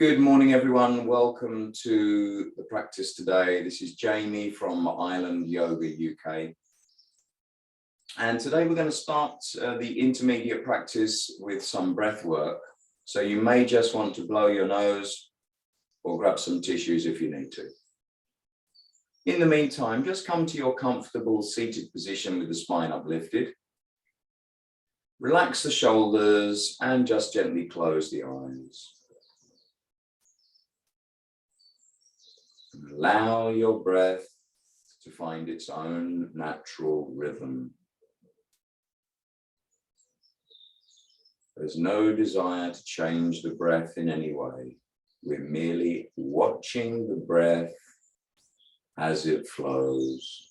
Good morning, everyone. Welcome to the practice today. This is Jamie from Island Yoga UK. And today we're going to start the intermediate practice with some breath work. So you may just want to blow your nose or grab some tissues if you need to. In the meantime, just come to your comfortable seated position with the spine uplifted. Relax the shoulders and just gently close the eyes. Allow your breath to find its own natural rhythm. There's no desire to change the breath in any way. We're merely watching the breath as it flows.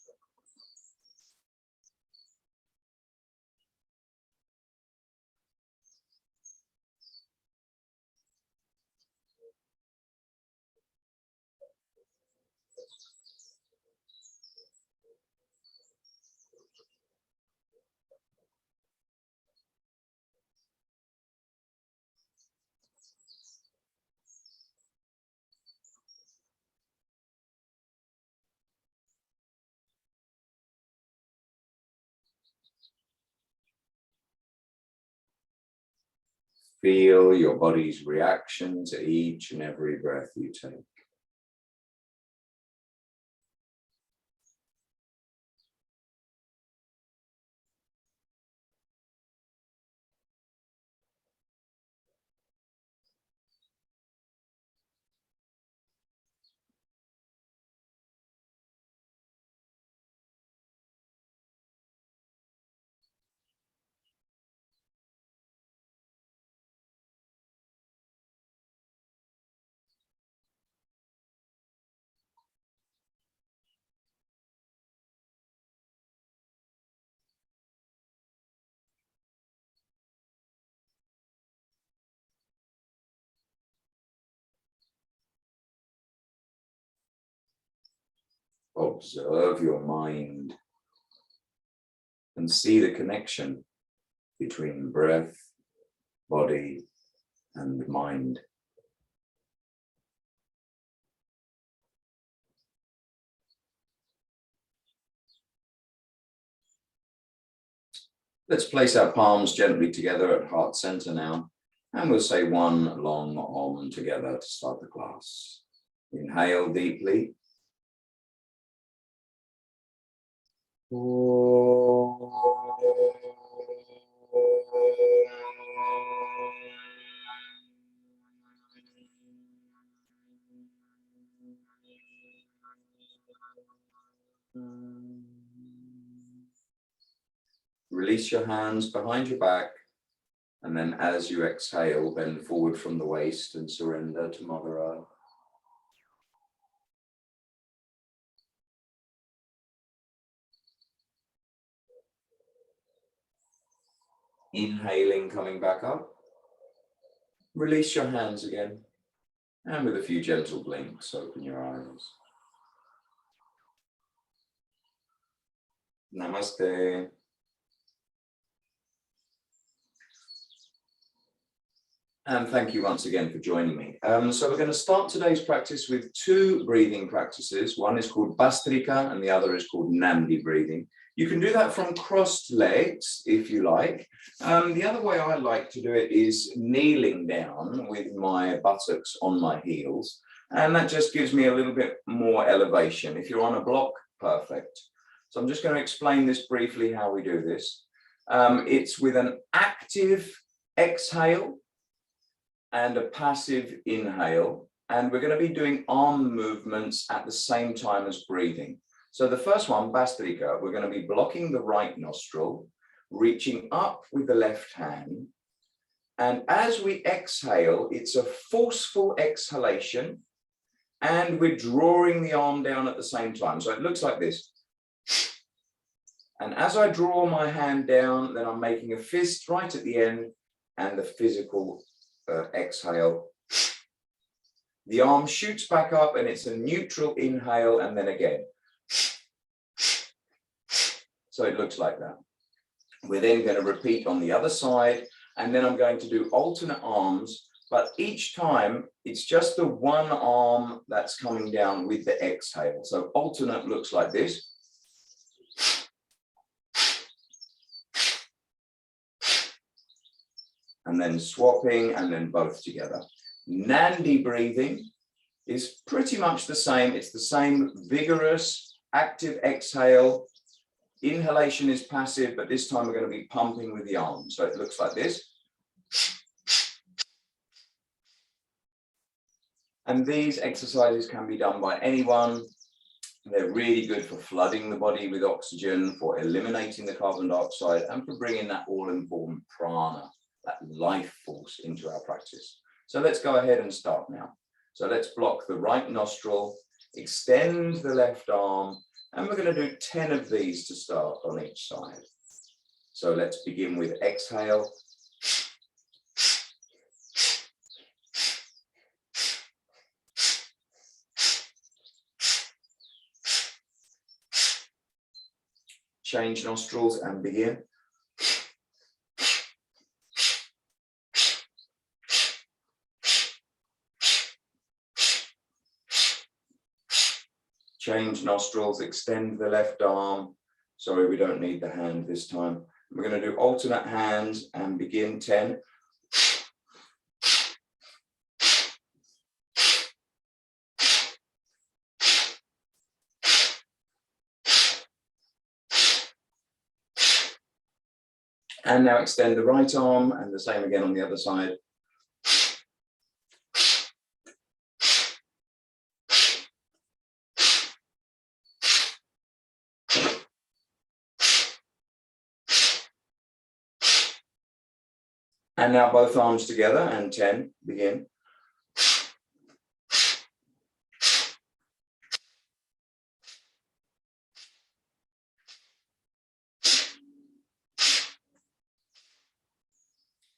Feel your body's reaction to each and every breath you take. Observe your mind and see the connection between breath, body, and mind. Let's place our palms gently together at heart center now, and we'll say one long Om together to start the class. Inhale deeply. Release your hands behind your back, and then as you exhale, bend forward from the waist and surrender to Mother Earth. Inhaling, coming back up. Release your hands again, and with a few gentle blinks, open your eyes. Namaste. And thank you once again for joining me. So we're going to start today's practice with two breathing practices. One is called Bhastrika and the other is called Nandi Breathing. You can do that from crossed legs if you like. The other way I like to do it is kneeling down with my buttocks on my heels. And that just gives me a little bit more elevation. If you're on a block, perfect. So I'm just going to explain this briefly how we do this. It's with an active exhale and a passive inhale, and we're going to be doing arm movements at the same time as breathing. So the first one, Bhastrika, we're going to be blocking the right nostril, reaching up with the left hand, and as we exhale, it's a forceful exhalation, and we're drawing the arm down at the same time. So it looks like this. And as I draw my hand down, then I'm making a fist right at the end, and the physical exhale. The arm shoots back up and it's a neutral inhale and then again. So it looks like that. We're then going to repeat on the other side, and then I'm going to do alternate arms, but each time it's just the one arm that's coming down with the exhale. So alternate looks like this. And then swapping, and then both together. Nandi breathing is pretty much the same. It's the same vigorous, active exhale. Inhalation is passive, but this time we're going to be pumping with the arms. So it looks like this. And these exercises can be done by anyone. They're really good for flooding the body with oxygen, for eliminating the carbon dioxide, and for bringing that all-important prana, that life force, into our practice. So let's go ahead and start now. So let's block the right nostril, extend the left arm, and we're going to do 10 of these to start on each side. So let's begin with exhale. Change nostrils and begin. Change nostrils, extend the left arm. Sorry, we don't need the hand this time. We're going to do alternate hands and begin 10. And now extend the right arm, and the same again on the other side. And now both arms together, and 10, begin.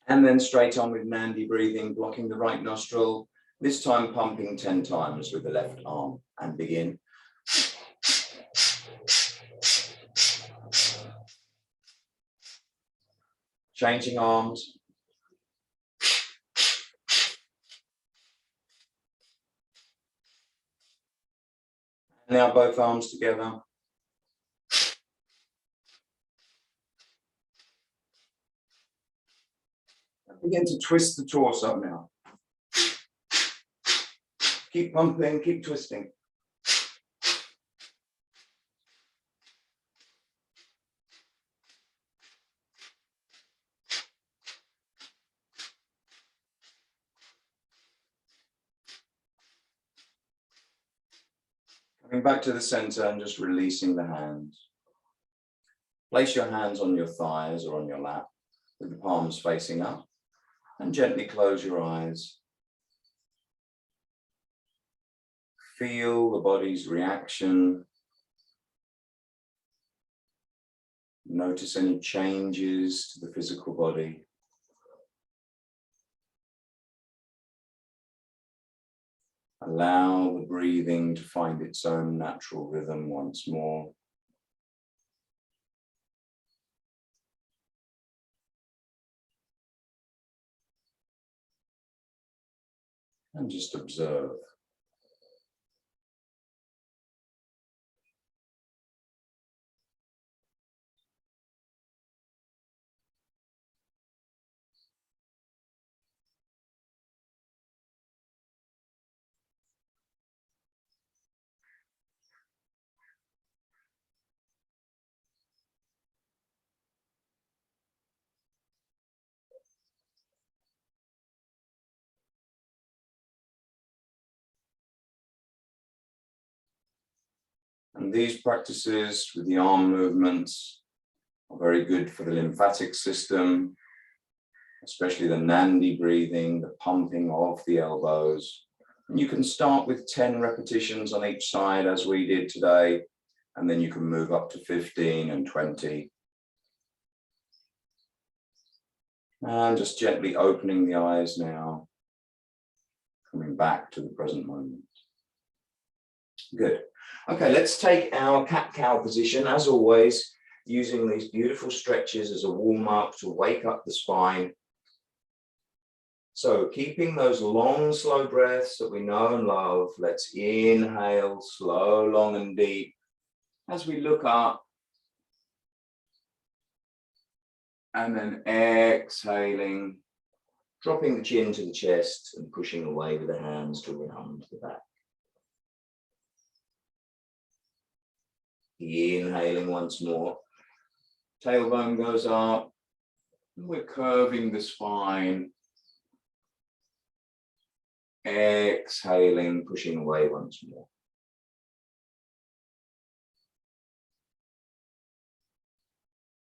And then straight on with Nandi breathing, blocking the right nostril, this time pumping 10 times with the left arm, and begin. Changing arms. Now both arms together. Begin to twist the torso now. Keep pumping, keep twisting. Coming back to the center and just releasing the hands. Place your hands on your thighs or on your lap with the palms facing up, and gently close your eyes. Feel the body's reaction. Notice any changes to the physical body. Allow the breathing to find its own natural rhythm once more. And just observe. And these practices with the arm movements are very good for the lymphatic system, especially the Nandi breathing, the pumping of the elbows. And you can start with 10 repetitions on each side as we did today, and then you can move up to 15 and 20. And just gently opening the eyes now, coming back to the present moment. Good. Okay, let's take our cat-cow position, as always, using these beautiful stretches as a warm-up to wake up the spine. So keeping those long, slow breaths that we know and love, let's inhale slow, long and deep as we look up. And then exhaling, dropping the chin to the chest and pushing away with the hands to round the back. Inhaling once more. Tailbone goes up. We're curving the spine. Exhaling, pushing away once more.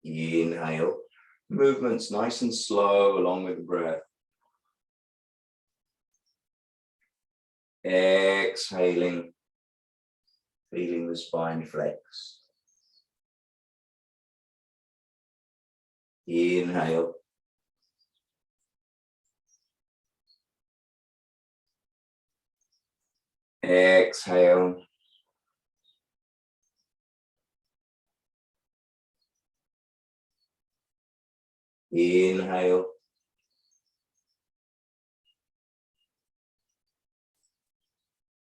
Inhale. Movements nice and slow along with the breath. Exhaling, feeling the spine flex. Inhale. Exhale. Inhale.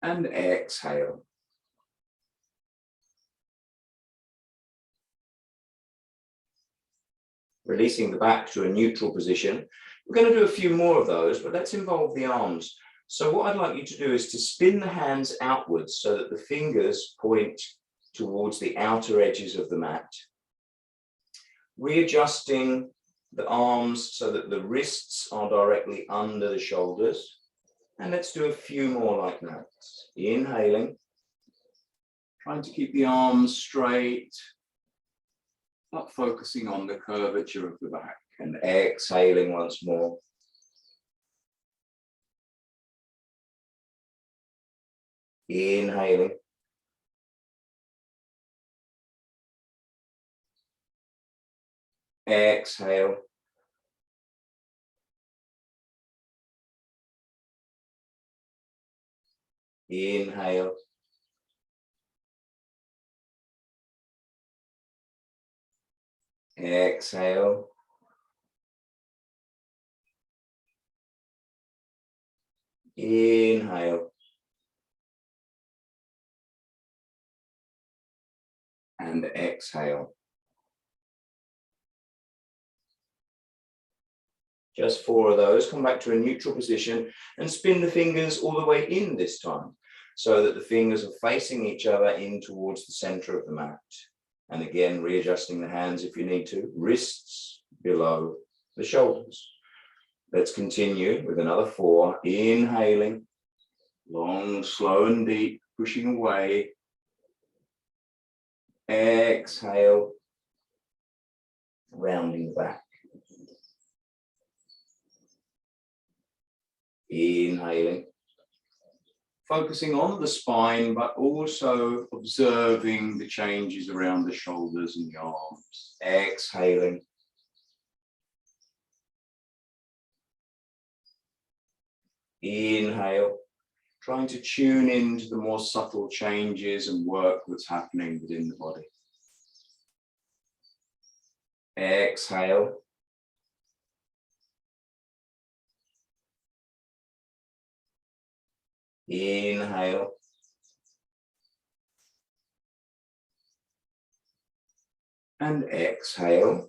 And exhale. Releasing the back to a neutral position. We're going to do a few more of those, but let's involve the arms. So what I'd like you to do is to spin the hands outwards so that the fingers point towards the outer edges of the mat. Readjusting the arms so that the wrists are directly under the shoulders. And let's do a few more like that. Inhaling, trying to keep the arms straight, but focusing on the curvature of the back. And exhaling once more. Inhaling. Exhale. Inhale. Exhale. Inhale. And exhale. Just 4 of those. Come back to a neutral position and spin the fingers all the way in this time so that the fingers are facing each other in towards the center of the mat. And again, readjusting the hands if you need to, wrists below the shoulders. Let's continue with another 4. Inhaling, long, slow and deep, pushing away. Exhale, rounding the back. Inhaling, focusing on the spine, but also observing the changes around the shoulders and the arms. Exhaling. Inhale, trying to tune into the more subtle changes and work that's happening within the body. Exhale. Inhale. And exhale.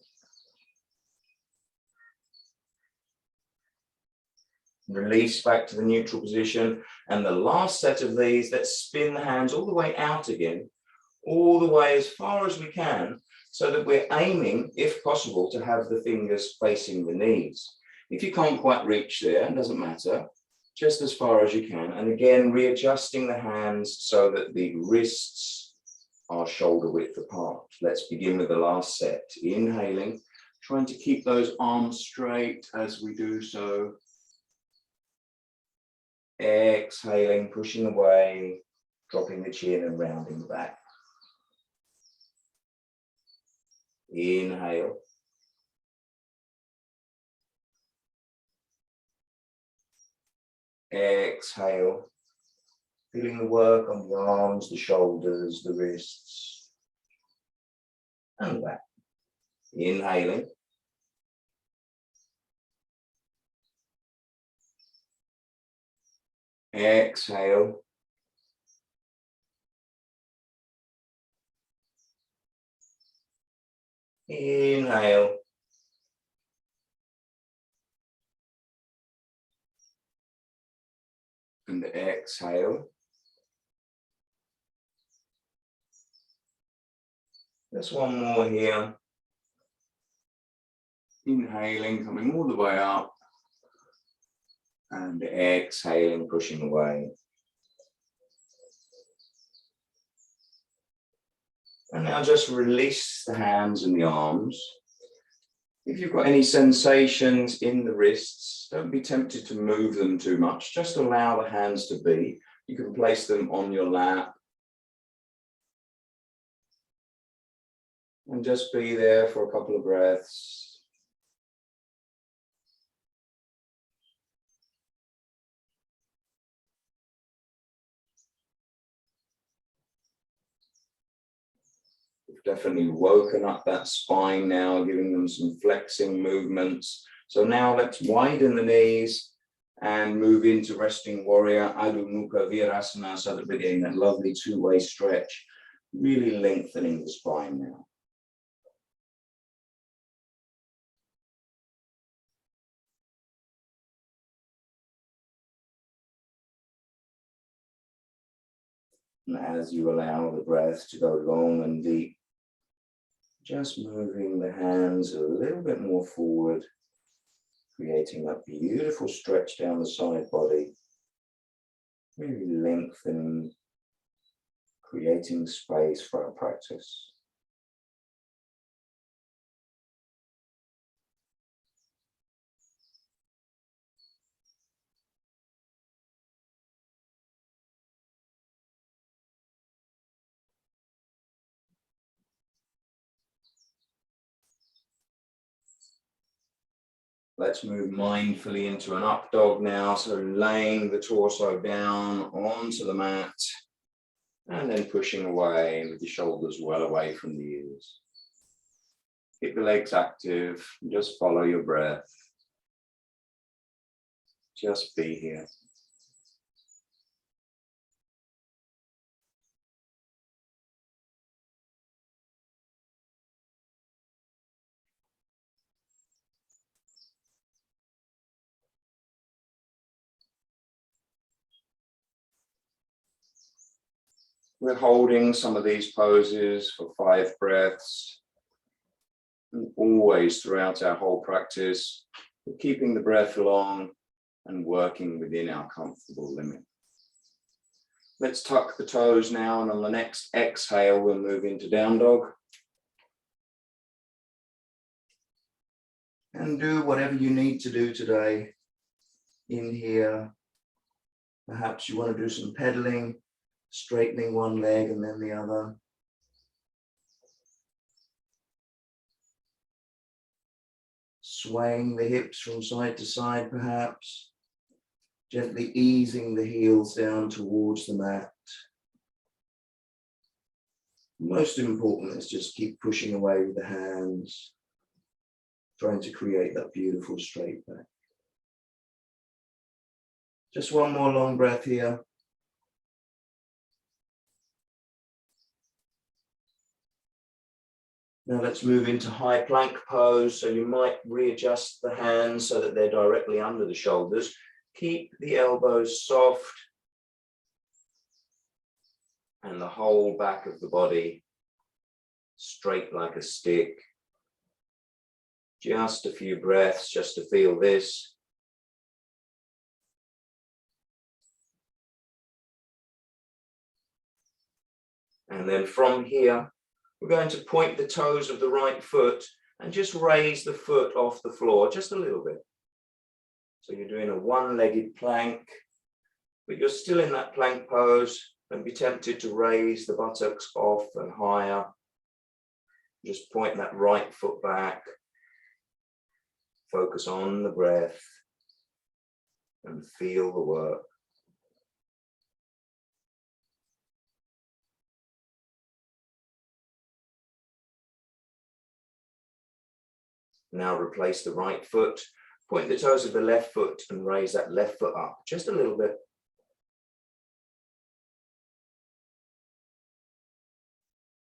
Release back to the neutral position. And the last set of these, let's spin the hands all the way out again, all the way as far as we can, so that we're aiming, if possible, to have the fingers facing the knees. If you can't quite reach there, it doesn't matter, just as far as you can. And again, readjusting the hands so that the wrists are shoulder width apart. Let's begin with the last set. Inhaling, trying to keep those arms straight as we do so. Exhaling, pushing away, dropping the chin and rounding the back. Inhale. Exhale. Feeling the work on the arms, the shoulders, the wrists, and back. Inhaling. Exhale. Inhale. And exhale. Just one more here. Inhaling, coming all the way up. And exhaling, pushing away. And now just release the hands and the arms. If you've got any sensations in the wrists, don't be tempted to move them too much. Just allow the hands to be. You can place them on your lap. And just be there for a couple of breaths. We've definitely woken up that spine now, giving them some flexing movements. So now let's widen the knees and move into resting warrior, Adho Mukha Virasana, so that we're getting that lovely two-way stretch, really lengthening the spine now. And as you allow the breath to go long and deep, just moving the hands a little bit more forward, creating that beautiful stretch down the side body, really lengthening, creating space for our practice. Let's move mindfully into an up dog now. So laying the torso down onto the mat and then pushing away with the shoulders well away from the ears. Keep the legs active, just follow your breath. Just be here. We're holding some of these poses for 5 breaths. And always throughout our whole practice, we're keeping the breath long and working within our comfortable limit. Let's tuck the toes now, and on the next exhale, we'll move into down dog. And do whatever you need to do today in here. Perhaps you want to do some pedaling, straightening one leg and then the other. Swaying the hips from side to side, perhaps. Gently easing the heels down towards the mat. Most important is just keep pushing away with the hands, trying to create that beautiful straight back. Just one more long breath here. Now let's move into high plank pose. So you might readjust the hands so that they're directly under the shoulders. Keep the elbows soft and the whole back of the body straight like a stick. Just a few breaths just to feel this. And then from here, we're going to point the toes of the right foot and just raise the foot off the floor just a little bit. So you're doing a one-legged plank, but you're still in that plank pose. Don't be tempted to raise the buttocks off and higher. Just point that right foot back. Focus on the breath and feel the work. Now replace the right foot, point the toes of the left foot and raise that left foot up just a little bit.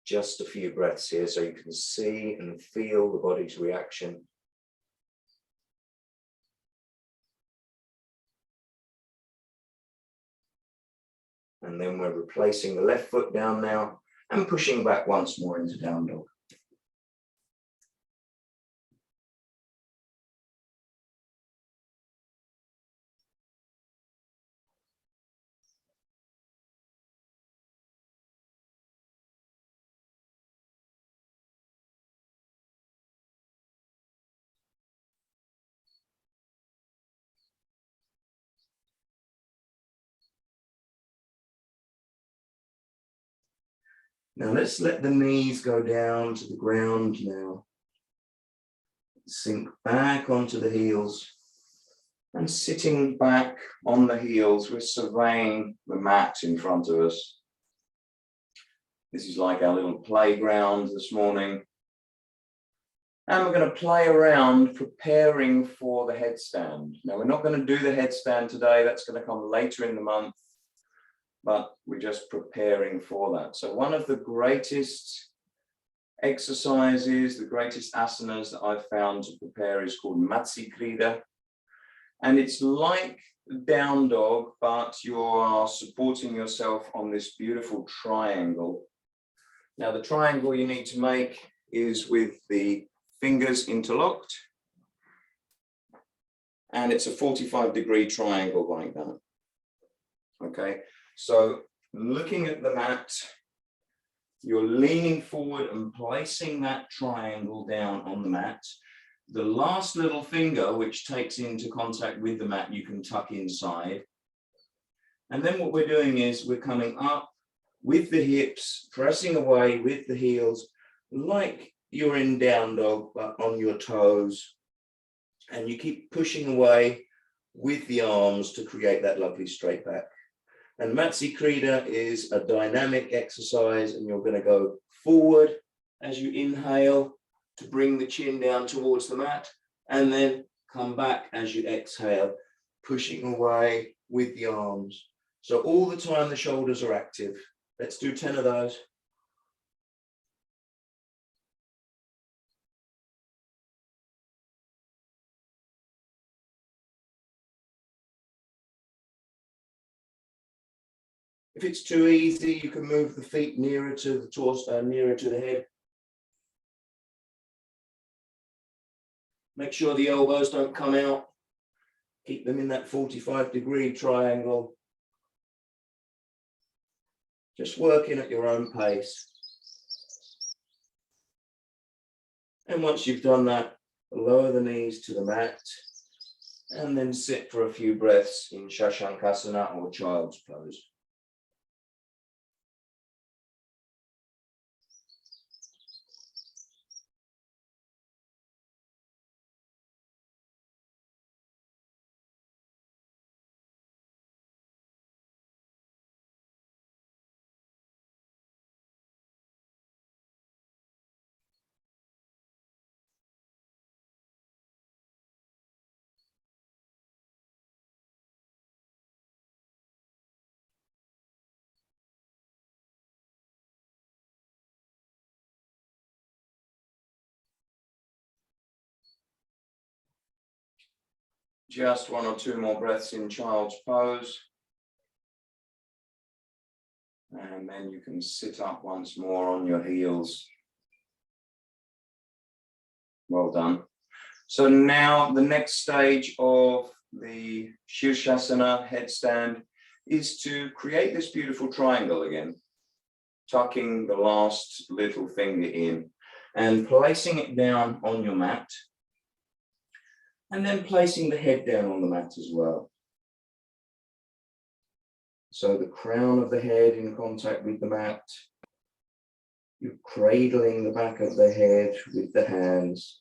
Just a few breaths here so you can see and feel the body's reaction. And then we're replacing the left foot down now and pushing back once more into down dog. Now let's let the knees go down to the ground now. Sink back onto the heels. And sitting back on the heels, we're surveying the mat in front of us. This is like our little playground this morning. And we're going to play around preparing for the headstand. Now we're not going to do the headstand today, that's going to come later in the month. But we're just preparing for that. So one of the greatest exercises, the greatest asanas that I've found to prepare is called Matsya Krida. And it's like down dog, but you are supporting yourself on this beautiful triangle. Now the triangle you need to make is with the fingers interlocked. And it's a 45-degree triangle like that. Okay. So looking at the mat, you're leaning forward and placing that triangle down on the mat. The last little finger, which takes into contact with the mat, you can tuck inside. And then what we're doing is we're coming up with the hips, pressing away with the heels, like you're in down dog, but on your toes. And you keep pushing away with the arms to create that lovely straight back. And Matsya Krida is a dynamic exercise, and you're going to go forward as you inhale to bring the chin down towards the mat, and then come back as you exhale, pushing away with the arms. So all the time the shoulders are active. Let's do 10 of those. If it's too easy, you can move the feet nearer to the torso, nearer to the head. Make sure the elbows don't come out. Keep them in that 45-degree triangle. Just working at your own pace. And once you've done that, lower the knees to the mat and then sit for a few breaths in Shashankasana or child's pose. Just 1 or 2 more breaths in child's pose. And then you can sit up once more on your heels. Well done. So now the next stage of the Sirsasana headstand is to create this beautiful triangle again, tucking the last little finger in and placing it down on your mat. And then placing the head down on the mat as well. So the crown of the head in contact with the mat. You're cradling the back of the head with the hands.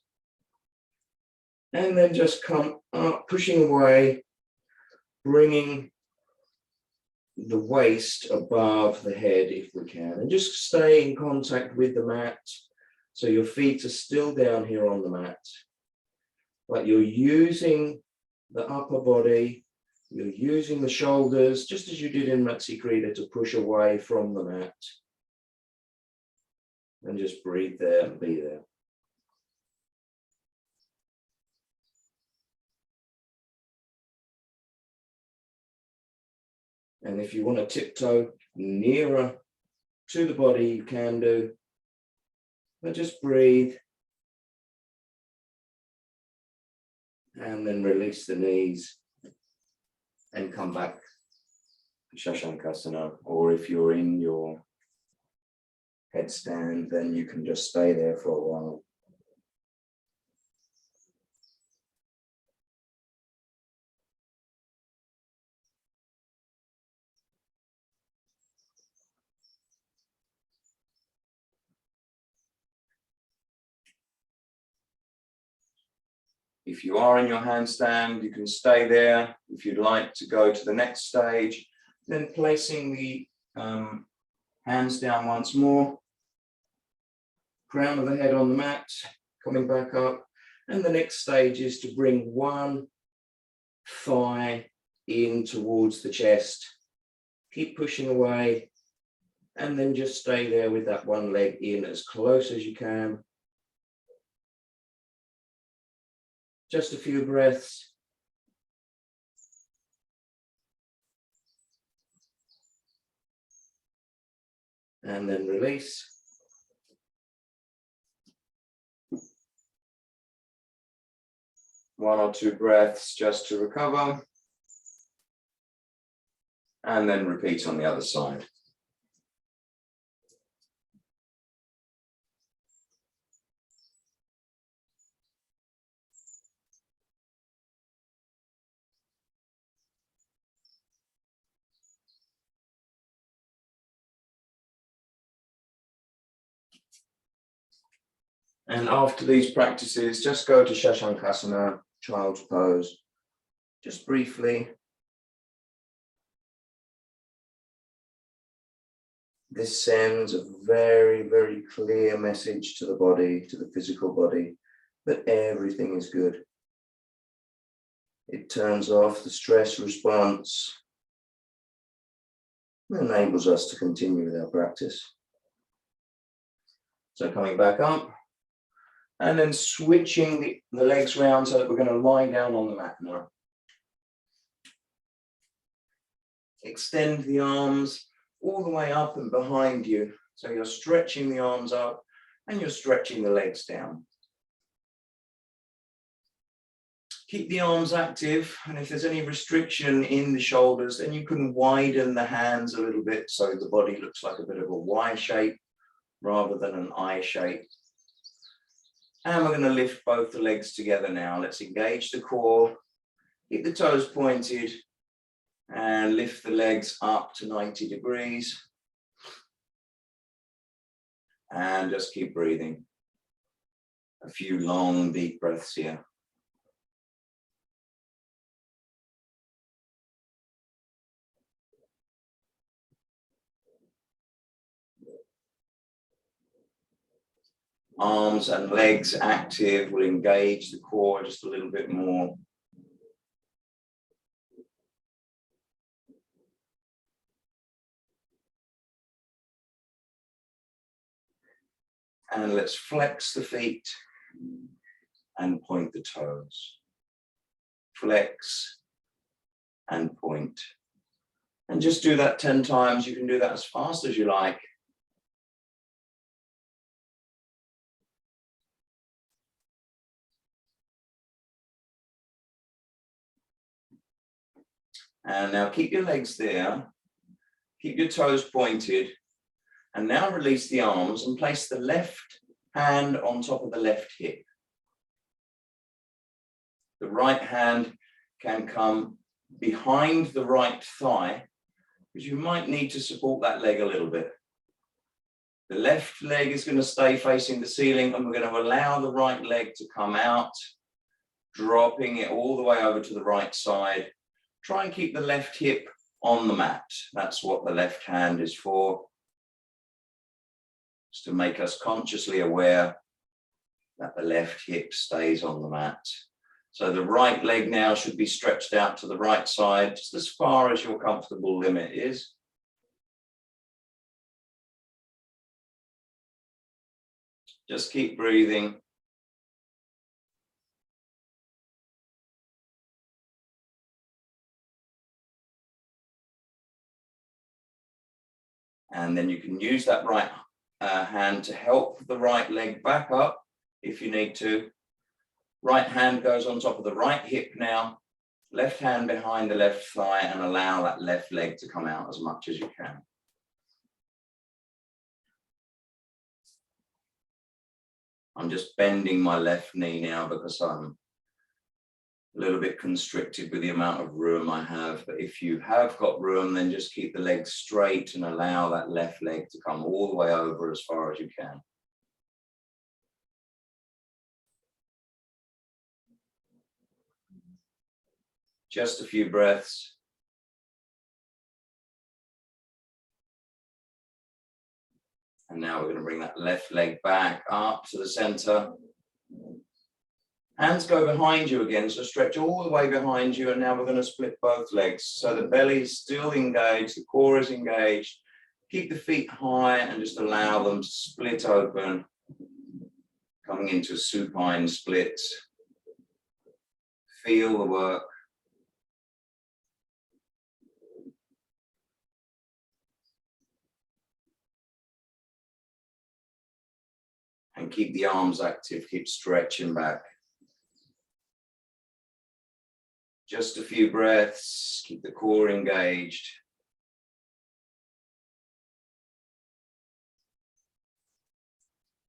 And then just come up, pushing away, bringing the waist above the head if we can. And just stay in contact with the mat. So your feet are still down here on the mat. But you're using the upper body, you're using the shoulders, just as you did in Matsya Krida, to push away from the mat. And just breathe there and be there. And if you want to tiptoe nearer to the body, you can do. But just breathe. And then release the knees and come back to Shashankasana. Or if you're in your headstand, then you can just stay there for a while. If you are in your handstand, you can stay there. If you'd like to go to the next stage, then placing the hands down once more, crown of the head on the mat, coming back up. And the next stage is to bring one thigh in towards the chest. Keep pushing away, and then just stay there with that one leg in as close as you can. Just a few breaths. And then release. One or two breaths just to recover. And then repeat on the other side. And after these practices, just go to Shashankasana, child's pose, just briefly. This sends a very, very clear message to the body, to the physical body, that everything is good. It turns off the stress response, and enables us to continue with our practice. So coming back up, and then switching the legs round so that we're going to lie down on the mat now. Extend the arms all the way up and behind you. So you're stretching the arms up and you're stretching the legs down. Keep the arms active, and if there's any restriction in the shoulders, then you can widen the hands a little bit so the body looks like a bit of a Y shape rather than an I shape. And we're going to lift both the legs together now. Let's engage the core, keep the toes pointed, and lift the legs up to 90 degrees. And just keep breathing. A few long, deep breaths here. Arms and legs active will engage the core just a little bit more. And let's flex the feet and point the toes. Flex and point. And just do that 10 times. You can do that as fast as you like. And now keep your legs there, keep your toes pointed, and now release the arms and place the left hand on top of the left hip. The right hand can come behind the right thigh, because you might need to support that leg a little bit. The left leg is going to stay facing the ceiling, and we're going to allow the right leg to come out, dropping it all the way over to the right side. Try and keep the left hip on the mat. That's what the left hand is for. It's to make us consciously aware that the left hip stays on the mat. So the right leg now should be stretched out to the right side, just as far as your comfortable limit is. Just keep breathing. And then you can use that right hand to help the right leg back up if you need to. Right hand goes on top of the right hip now. Left hand behind the left thigh, and allow that left leg to come out as much as you can. I'm just bending my left knee now because I'm a little bit constricted with the amount of room I have. But if you have got room, then just keep the legs straight and allow that left leg to come all the way over as far as you can. Just a few breaths. And now we're going to bring that left leg back up to the center. Hands go behind you again, so stretch all the way behind you. And now we're going to split both legs. So the belly is still engaged, the core is engaged. Keep the feet high and just allow them to split open. Coming into a supine split. Feel the work. And keep the arms active, keep stretching back. Just a few breaths, keep the core engaged.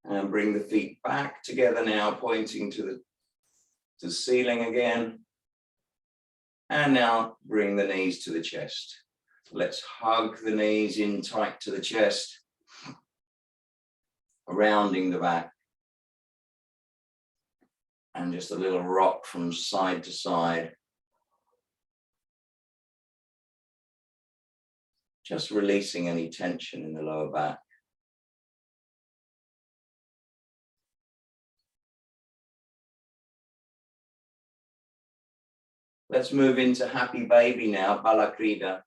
And bring the feet back together now, pointing to the ceiling again. And now bring the knees to the chest. Let's hug the knees in tight to the chest. Rounding the back. And just a little rock from side to side. Just releasing any tension in the lower back. Let's move into happy baby now, Bala Krida.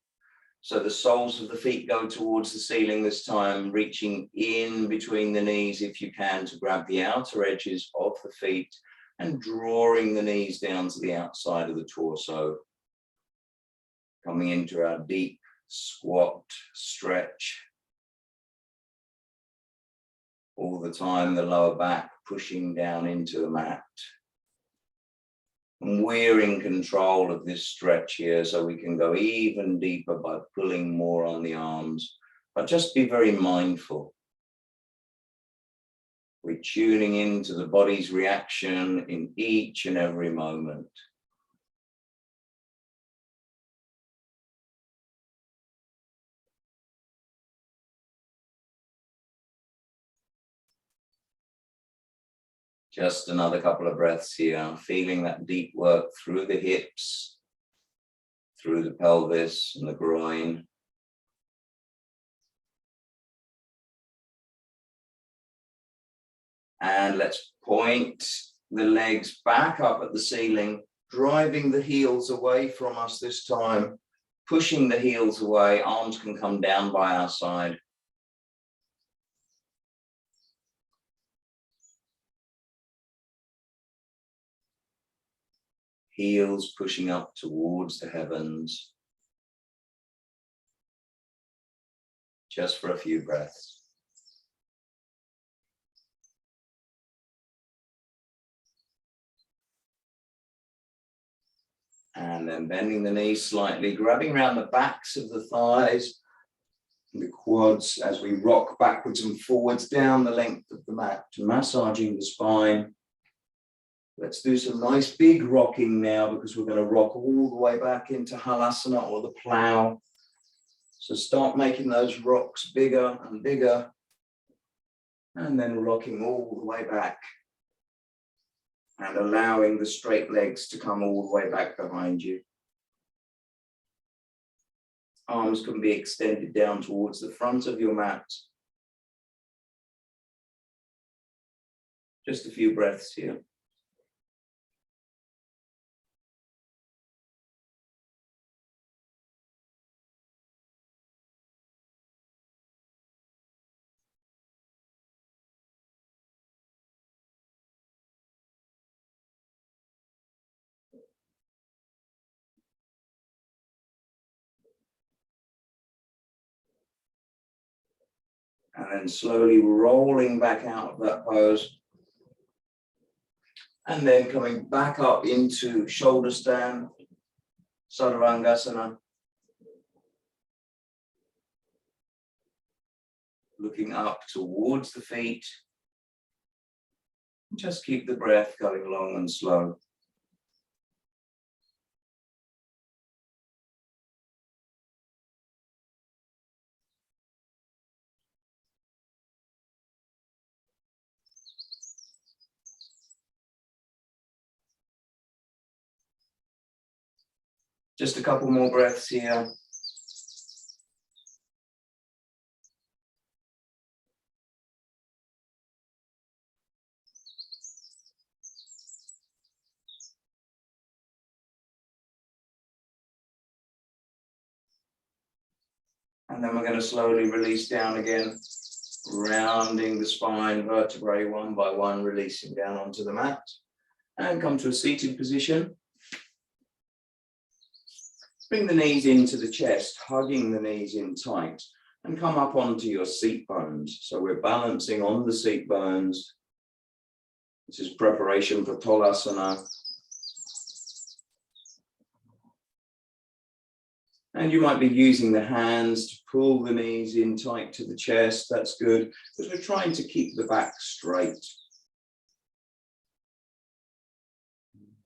So the soles of the feet go towards the ceiling this time, reaching in between the knees if you can to grab the outer edges of the feet and drawing the knees down to the outside of the torso. Coming into our deep squat stretch. All the time the lower back pushing down into the mat. And we're in control of this stretch here, so we can go even deeper by pulling more on the arms. But just be very mindful. We're tuning into the body's reaction in each and every moment. Just another couple of breaths here, feeling that deep work through the hips, through the pelvis and the groin. And let's point the legs back up at the ceiling, driving the heels away from us this time, pushing the heels away. Arms can come down by our side. Heels pushing up towards the heavens. Just for a few breaths. And then bending the knees slightly, grabbing around the backs of the thighs, and the quads as we rock backwards and forwards down the length of the mat, massaging the spine. Let's do some nice big rocking now, because we're going to rock all the way back into Halasana or the plough. So start making those rocks bigger and bigger, and then rocking all the way back. And allowing the straight legs to come all the way back behind you. Arms can be extended down towards the front of your mat. Just a few breaths here. And then slowly rolling back out of that pose. And then coming back up into shoulder stand, Sarvangasana. Looking up towards the feet. Just keep the breath going long and slow. Just a couple more breaths here. And then we're going to slowly release down again, rounding the spine vertebrae one by one, releasing down onto the mat. And come to a seated position. Bring the knees into the chest, hugging the knees in tight, and come up onto your seat bones. So we're balancing on the seat bones. This is preparation for Halasana. And you might be using the hands to pull the knees in tight to the chest. That's good, because we're trying to keep the back straight.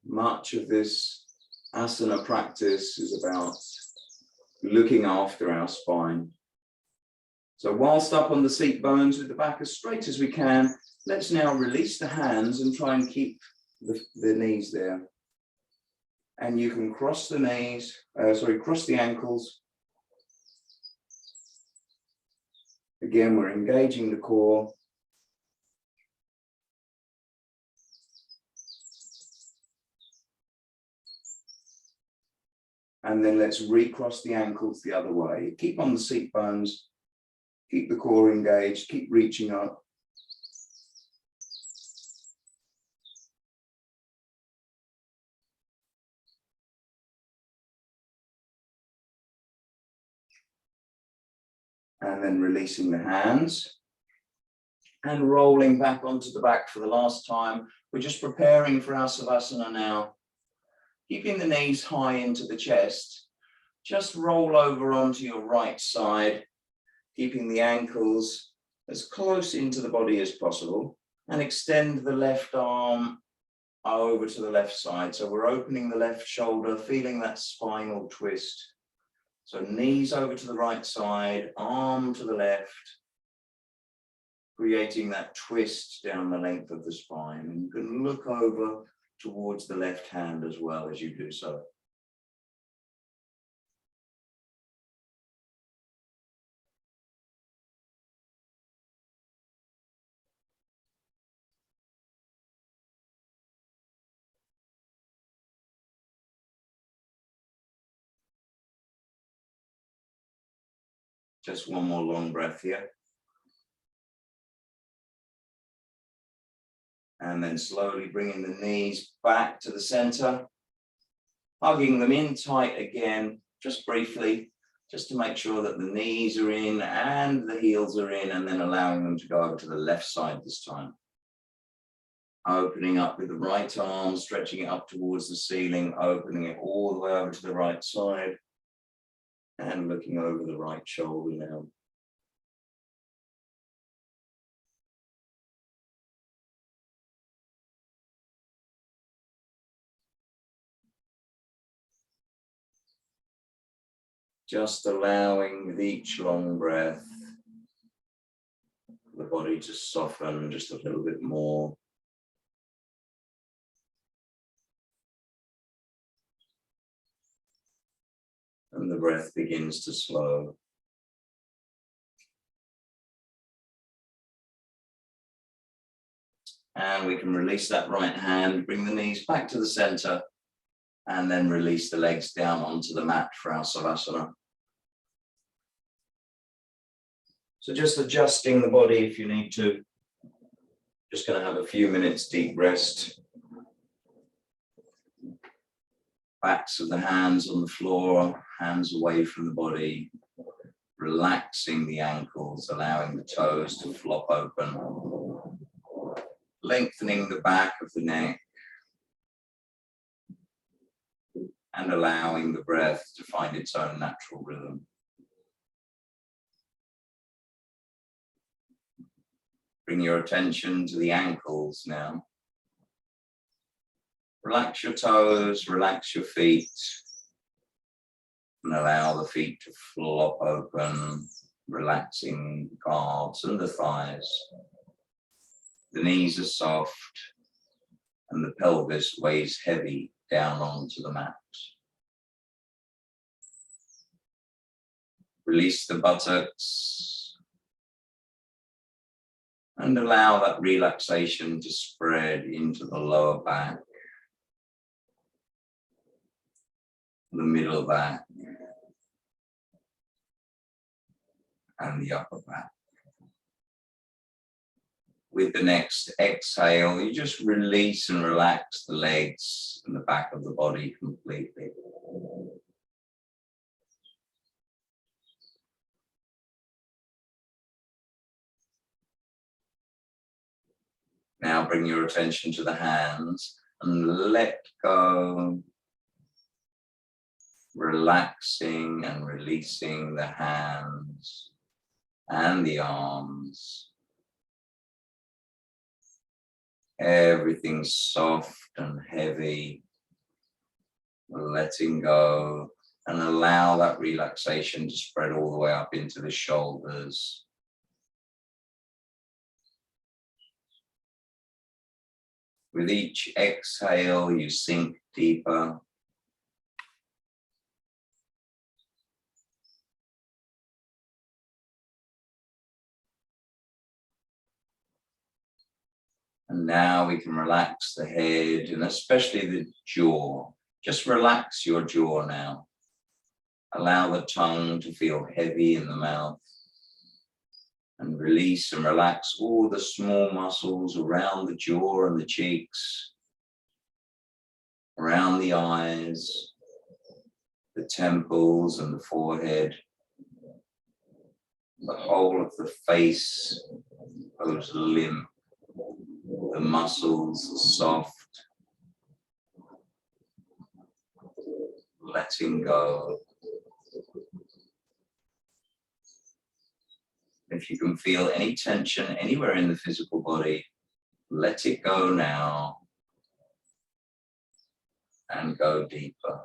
Much of this asana practice is about looking after our spine. So whilst up on the seat bones with the back as straight as we can, let's now release the hands and try and keep the knees there. And you can cross the knees, cross the ankles. Again, we're engaging the core. And then let's recross the ankles the other way. Keep on the seat bones, keep the core engaged, keep reaching up. And then releasing the hands and rolling back onto the back for the last time. We're just preparing for our Savasana now. Keeping the knees high into the chest, just roll over onto your right side, keeping the ankles as close into the body as possible, and extend the left arm over to the left side. So we're opening the left shoulder, feeling that spinal twist. So knees over to the right side, arm to the left, creating that twist down the length of the spine. And you can look over towards the left hand as well as you do so. Just one more long breath here. And then slowly bringing the knees back to the center, hugging them in tight again, just briefly, just to make sure that the knees are in and the heels are in, and then allowing them to go over to the left side this time. Opening up with the right arm, stretching it up towards the ceiling, opening it all the way over to the right side, and looking over the right shoulder now. Just allowing with each long breath, the body to soften just a little bit more. And the breath begins to slow. And we can release that right hand, bring the knees back to the center, and then release the legs down onto the mat for our Savasana. So just adjusting the body if you need to. Just going to have a few minutes deep rest. Backs of the hands on the floor, hands away from the body. relaxing the ankles, allowing the toes to flop open, lengthening the back of the neck, and allowing the breath to find its own natural rhythm. Bring your attention to the ankles now. Relax your toes, relax your feet, and allow the feet to flop open, relaxing the calves and the thighs. The knees are soft, and the pelvis weighs heavy down onto the mat. Release the buttocks, and allow that relaxation to spread into the lower back, the middle back, and the upper back. With the next exhale, you just release and relax the legs and the back of the body completely. Now bring your attention to the hands and let go, relaxing and releasing the hands and the arms. Everything's soft and heavy, letting go, and allow that relaxation to spread all the way up into the shoulders. With each exhale, you sink deeper. And now we can relax the head and especially the jaw. Just relax your jaw now. Allow the tongue to feel heavy in the mouth. And release and relax all the small muscles around the jaw and the cheeks, around the eyes, the temples and the forehead, the whole of the face goes limp. The muscles are soft, letting go. If you can feel any tension anywhere in the physical body, let it go now and go deeper.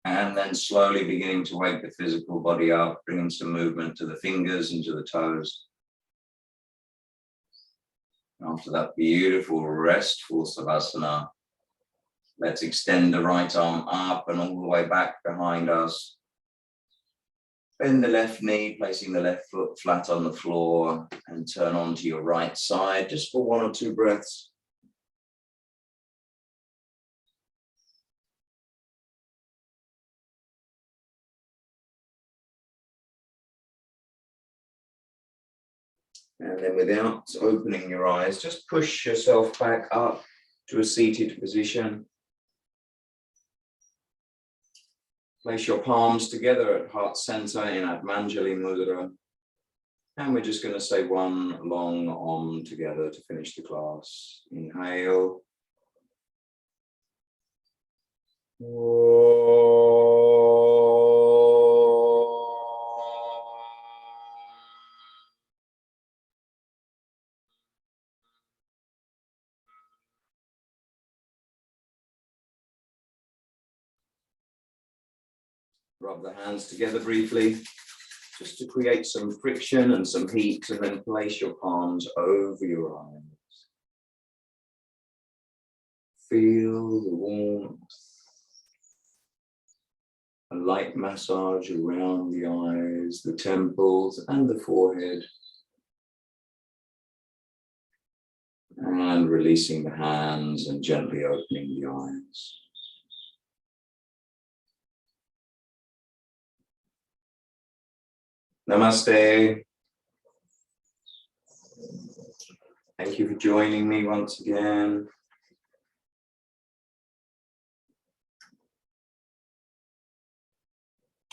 And then slowly beginning to wake the physical body up, bringing some movement to the fingers and to the toes. After that beautiful, restful Savasana, let's extend the right arm up and all the way back behind us. Bend the left knee, placing the left foot flat on the floor, and turn onto your right side just for 1 or 2 breaths. And then without opening your eyes, just push yourself back up to a seated position. Place your palms together at heart center in Admanjali Mudra. And we're just going to say one long Om together to finish the class. Inhale. Rub the hands together briefly, just to create some friction and some heat, and then place your palms over your eyes. Feel the warmth, a light massage around the eyes, the temples, and the forehead. And releasing the hands and gently opening the eyes. Namaste. Thank you for joining me once again.